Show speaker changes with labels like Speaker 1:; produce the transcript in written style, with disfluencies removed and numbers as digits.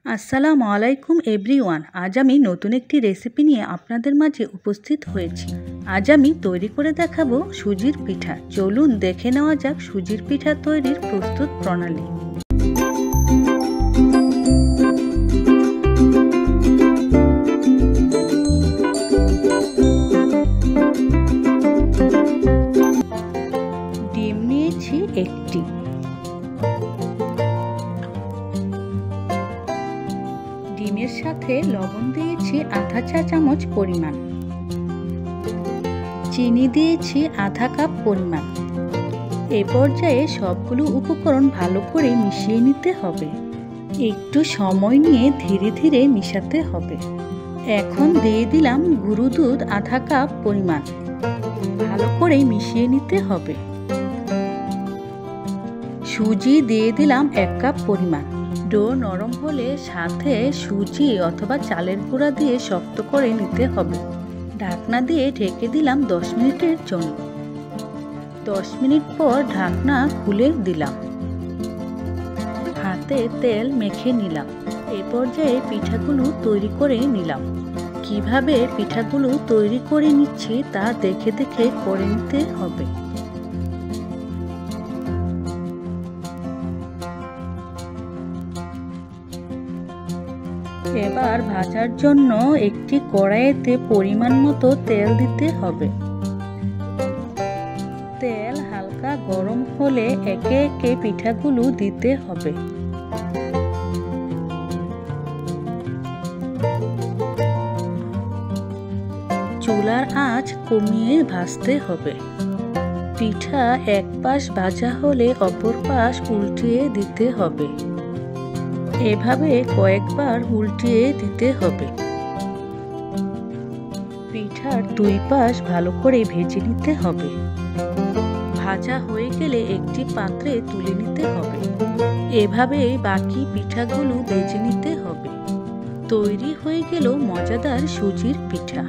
Speaker 1: আসসালামু আলাইকুম এভরিওয়ান। আজ আমি নতুন একটি রেসিপি নিয়ে আপনাদের মাঝে উপস্থিত হয়েছি। আজ আমি তৈরি করে দেখাবো সুজির পিঠা। চলুন দেখে নেওয়া যাক সুজির পিঠা তৈরির প্রস্তুত প্রণালী। ডিম নিয়েছি একটি, ডিমের সাথে লবণ দিয়েছি আধা চা চামচ পরিমাণ, চিনি দিয়েছি আধা কাপ পরিমাণ। এ পর্যায়ে সবগুলো উপকরণ ভালো করে মিশিয়ে নিতে হবে। একটু সময় নিয়ে ধীরে ধীরে মিশাতে হবে। এখন দিয়ে দিলাম গুঁড়ো দুধ আধা কাপ পরিমাণ, ভালো করে মিশিয়ে নিতে হবে। সুজি দিয়ে দিলাম 1 কাপ পরিমাণ। ডো নরম হলে সাথে সুজি অথবা চালের গুঁড়া দিয়ে শক্ত করে নিতে হবে। ঢাকনা দিয়ে ঢেকে দিলাম 10 মিনিটের জন্য। 10 মিনিট পর ঢাকনা খুলে দিলাম। হাতে তেল মেখে নিলাম। এ পর্যায়ে পিঠাগুলো তৈরি করে নিলাম। কিভাবে পিঠাগুলো তৈরি করে নিচ্ছি তা দেখে দেখে করে নিতে হবে। এবার ভাজার জন্য একটি কড়াইতে পরিমাণ মতো তেল দিতে হবে। তেল হালকা গরম হলে একে একে পিঠাগুলো দিতে হবে। চুলার আঁচ কমিয়ে ভাজতে হবে। পিঠা এক পাশ ভাজা হলে অপর পাশ উল্টিয়ে দিতে হবে। এভাবে কয়েকবার উল্টিয়ে দিতে হবে। পিঠার 2 পাশ ভালো করে ভেজে নিতে হবে। ভাজা হয়ে গেলে একটি পাত্রে তুলে নিতে হবে। এভাবে বাকি পিঠাগুলো ভেজে নিতে হবে। তৈরি হয়ে গেল মজাদার সুজির পিঠা।